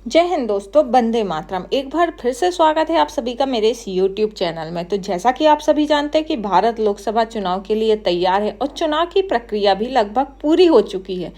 जय हिंद दोस्तों, वंदे मातरम। एक बार फिर से स्वागत है आप सभी का मेरे इस YouTube चैनल में। तो जैसा कि आप सभी जानते हैं कि भारत लोकसभा चुनाव के लिए तैयार है और चुनाव की प्रक्रिया भी लगभग पूरी हो चुकी है।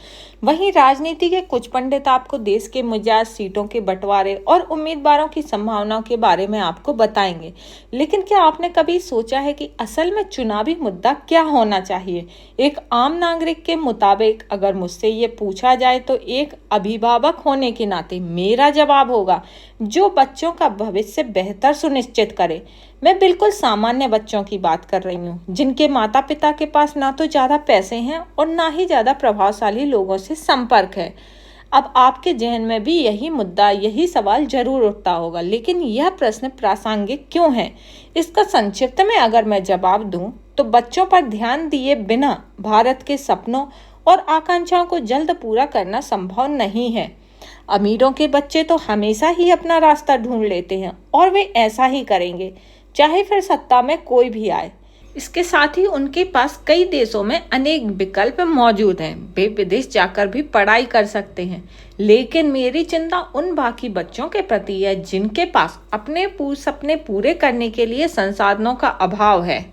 वहीं राजनीति के कुछ पंडित आपको देश के मिजाज, सीटों के बंटवारे और उम्मीदवारों की संभावनाओं के बारे में आपको बताएंगे। लेकिन क्या आपने कभी सोचा है कि असल में चुनावी मुद्दा क्या होना चाहिए? एक आम नागरिक के मुताबिक अगर मुझसे ये पूछा जाए तो एक अभिभावक होने के नाते मेरा जवाब होगा जो बच्चों का भविष्य बेहतर सुनिश्चित करे। मैं बिल्कुल सामान्य बच्चों की बात कर रही हूँ, जिनके माता पिता के पास ना तो ज़्यादा पैसे हैं और ना ही ज़्यादा प्रभावशाली लोगों से संपर्क है। अब आपके जहन में भी यही मुद्दा, यही सवाल जरूर उठता होगा, लेकिन यह प्रश्न प्रासंगिक क्यों है? इसका संक्षिप्त में अगर मैं जवाब दूं तो बच्चों पर ध्यान दिए बिना भारत के सपनों और आकांक्षाओं को जल्द पूरा करना संभव नहीं है। अमीरों के बच्चे तो हमेशा ही अपना रास्ता ढूंढ लेते हैं और वे ऐसा ही करेंगे, चाहे फिर सत्ता में कोई भी आए। इसके साथ ही उनके पास कई देशों में अनेक विकल्प मौजूद हैं। वे विदेश जाकर भी पढ़ाई कर सकते हैं। लेकिन मेरी चिंता उन बाकी बच्चों के प्रति है जिनके पास अपने सपने पूरे करने के लिए संसाधनों का अभाव है।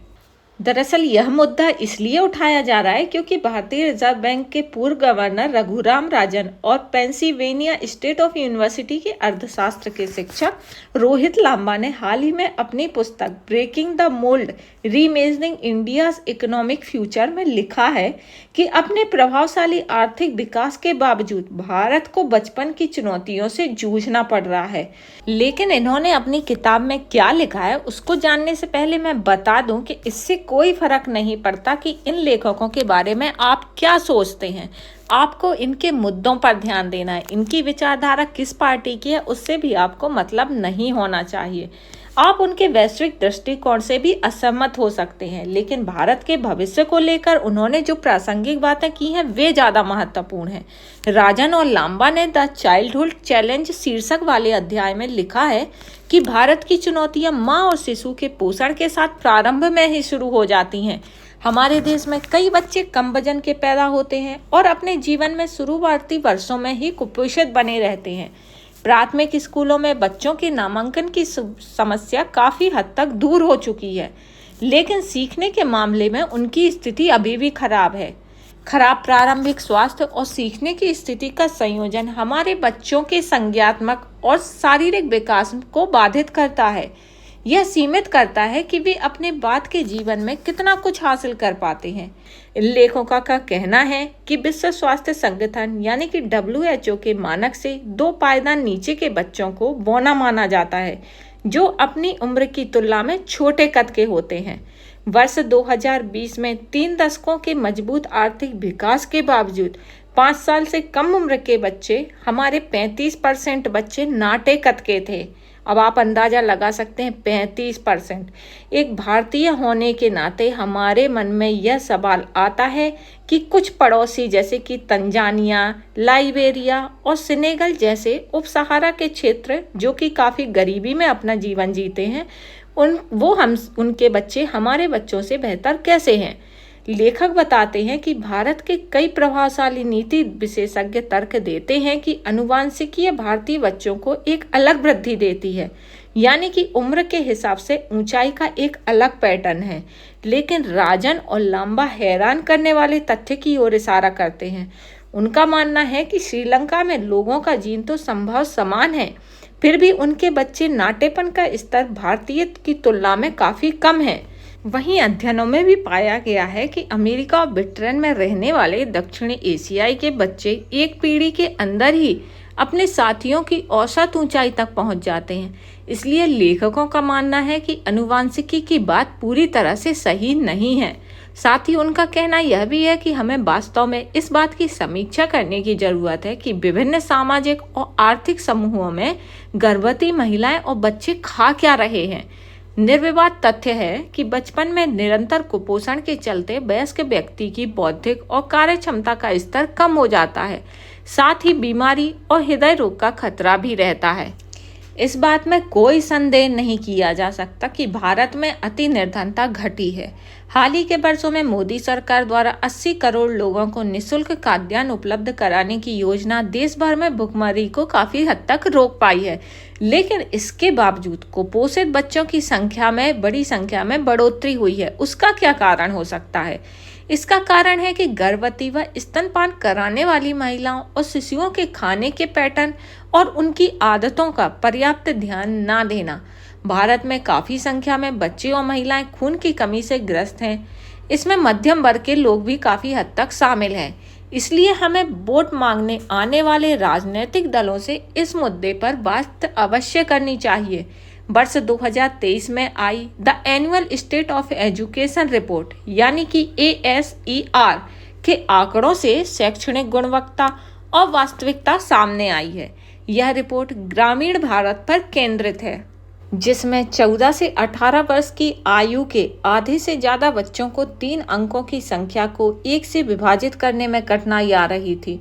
दरअसल यह मुद्दा इसलिए उठाया जा रहा है क्योंकि भारतीय रिजर्व बैंक के पूर्व गवर्नर रघुराम राजन और पेंसिल्वेनिया स्टेट ऑफ यूनिवर्सिटी के अर्थशास्त्र के शिक्षक रोहित लांबा ने हाल ही में अपनी पुस्तक breaking the mould reimagining India's economic future में लिखा है कि अपने प्रभावशाली आर्थिक विकास के बावजूद भारत को बचपन की चुनौतियों से जूझना पड़ रहा है। लेकिन इन्होंने अपनी किताब में क्या लिखा है उसको जानने से पहले मैं बता दूं कि इससे कोई फर्क नहीं पड़ता कि इन लेखकों के बारे में आप क्या सोचते हैं। आपको इनके मुद्दों पर ध्यान देना है। इनकी विचारधारा किस पार्टी की है उससे भी आपको मतलब नहीं होना चाहिए। आप उनके वैश्विक दृष्टिकोण से भी असहमत हो सकते हैं, लेकिन भारत के भविष्य को लेकर उन्होंने जो प्रासंगिक बातें की हैं वे ज़्यादा महत्वपूर्ण हैं। राजन और लांबा ने द चाइल्डहुड चैलेंज शीर्षक वाले अध्याय में लिखा है कि भारत की चुनौतियां माँ और शिशु के पोषण के साथ प्रारंभ में ही शुरू हो जाती हैं। हमारे देश में कई बच्चे कम वजन के पैदा होते हैं और अपने जीवन में शुरुआती वर्षों में ही कुपोषित बने रहते हैं। प्राथमिक स्कूलों में बच्चों के नामांकन की समस्या काफ़ी हद तक दूर हो चुकी है, लेकिन सीखने के मामले में उनकी स्थिति अभी भी खराब है। खराब प्रारंभिक स्वास्थ्य और सीखने की स्थिति का संयोजन हमारे बच्चों के संज्ञानात्मक और शारीरिक विकास को बाधित करता है। यह सीमित करता है कि वे अपने बाद के जीवन में कितना कुछ हासिल कर पाते हैं। इन लेखकों का कहना है कि विश्व स्वास्थ्य संगठन यानी कि WHO के मानक से 2 पायदान नीचे के बच्चों को बौना माना जाता है, जो अपनी उम्र की तुलना में छोटे कद के होते हैं। वर्ष 2020 में 3 दशकों के मजबूत आर्थिक विकास के बावजूद 5 साल से कम उम्र के बच्चे, हमारे 35% बच्चे नाटे कद के थे। अब आप अंदाजा लगा सकते हैं, 35%। एक भारतीय होने के नाते हमारे मन में यह सवाल आता है कि कुछ पड़ोसी जैसे कि तंजानिया, लाइबेरिया और सेनेगल जैसे उपसहारा के क्षेत्र जो कि काफ़ी गरीबी में अपना जीवन जीते हैं, उनके बच्चे हमारे बच्चों से बेहतर कैसे हैं? लेखक बताते हैं कि भारत के कई प्रभावशाली नीति विशेषज्ञ तर्क देते हैं कि आनुवंशिकीय भारतीय बच्चों को एक अलग वृद्धि देती है, यानी कि उम्र के हिसाब से ऊंचाई का एक अलग पैटर्न है। लेकिन राजन और लांबा हैरान करने वाले तथ्य की ओर इशारा करते हैं। उनका मानना है कि श्रीलंका में लोगों का जीन तो संभव समान है, फिर भी उनके बच्चे नाटेपन का स्तर भारतीय की तुलना में काफ़ी कम है। वहीं अध्ययनों में भी पाया गया है कि अमेरिका और ब्रिटेन में रहने वाले दक्षिणी एशियाई के बच्चे एक पीढ़ी के अंदर ही अपने साथियों की औसत ऊंचाई तक पहुंच जाते हैं। इसलिए लेखकों का मानना है कि आनुवंशिकी की बात पूरी तरह से सही नहीं है। साथ ही उनका कहना यह भी है कि हमें वास्तव में इस बात की समीक्षा करने की जरूरत है कि विभिन्न सामाजिक और आर्थिक समूहों में गर्भवती महिलाएं और बच्चे खा क्या रहे हैं। निर्विवाद तथ्य है कि बचपन में निरंतर कुपोषण के चलते वयस्क व्यक्ति की बौद्धिक और कार्य क्षमता का स्तर कम हो जाता है। साथ ही बीमारी और हृदय रोग का खतरा भी रहता है। इस बात में कोई संदेह नहीं किया जा सकता कि भारत में अति निर्धनता घटी है। हाल ही के वर्षों में मोदी सरकार द्वारा 80 करोड़ लोगों को निःशुल्क खाद्यान्न उपलब्ध कराने की योजना देश भर में भुखमरी को काफी हद तक रोक पाई है। लेकिन इसके बावजूद कुपोषित बच्चों की संख्या में बड़ी संख्या में बढ़ोतरी हुई है। उसका क्या कारण हो सकता है? इसका कारण है कि गर्भवती व स्तनपान कराने वाली महिलाओं और शिशुओं के खाने के पैटर्न और उनकी आदतों का पर्याप्त ध्यान ना देना। भारत में काफ़ी संख्या में बच्चे और महिलाएं खून की कमी से ग्रस्त हैं। इसमें मध्यम वर्ग के लोग भी काफ़ी हद तक शामिल हैं। इसलिए हमें वोट मांगने आने वाले राजनीतिक दलों से इस मुद्दे पर बात अवश्य करनी चाहिए। वर्ष 2023 में आई the annual state of education report यानी कि ASER के आंकड़ों से शैक्षणिक गुणवत्ता और वास्तविकता सामने आई है। यह रिपोर्ट ग्रामीण भारत पर केंद्रित है, जिसमें 14 से 18 वर्ष की आयु के आधे से ज़्यादा बच्चों को 3 अंकों की संख्या को 1 से विभाजित करने में कठिनाई आ रही थी।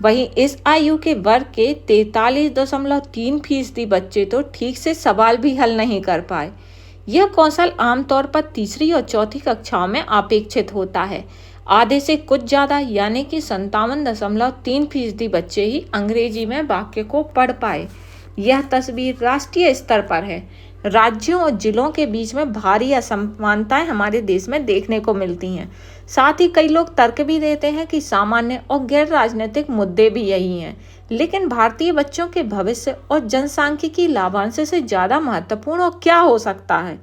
वहीं इस आयु के वर्ग के 43.3% बच्चे तो ठीक से सवाल भी हल नहीं कर पाए। यह कौशल आमतौर पर तीसरी और चौथी कक्षाओं में अपेक्षित होता है। आधे से कुछ ज़्यादा यानी कि 57.3% बच्चे ही अंग्रेजी में वाक्य को पढ़ पाए। यह तस्वीर राष्ट्रीय स्तर पर है। राज्यों और जिलों के बीच में भारी असमानताएं हमारे देश में देखने को मिलती हैं। साथ ही कई लोग तर्क भी देते हैं कि सामान्य और गैर राजनीतिक मुद्दे भी यही हैं। लेकिन भारतीय बच्चों के भविष्य और जनसांख्यिकी लाभांश से ज़्यादा महत्वपूर्ण और क्या हो सकता है?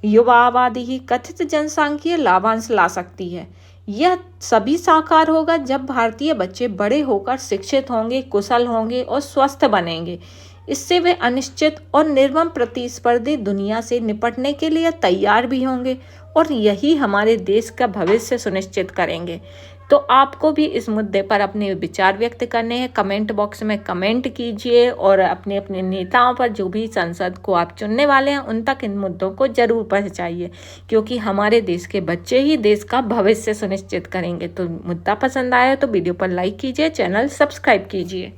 युवा आबादी ही कथित जनसांख्यिकीय लाभांश ला सकती है। यह सभी साकार होगा जब भारतीय बच्चे बड़े होकर शिक्षित होंगे, कुशल होंगे और स्वस्थ बनेंगे। इससे वे अनिश्चित और निर्मम प्रतिस्पर्धी दुनिया से निपटने के लिए तैयार भी होंगे और यही हमारे देश का भविष्य सुनिश्चित करेंगे। तो आपको भी इस मुद्दे पर अपने विचार व्यक्त करने हैं। कमेंट बॉक्स में कमेंट कीजिए और अपने अपने नेताओं पर, जो भी संसद को आप चुनने वाले हैं, उन तक इन मुद्दों को जरूर पहुंचाइए, क्योंकि हमारे देश के बच्चे ही देश का भविष्य सुनिश्चित करेंगे। तो मुद्दा पसंद आया तो वीडियो पर लाइक कीजिए, चैनल सब्सक्राइब कीजिए।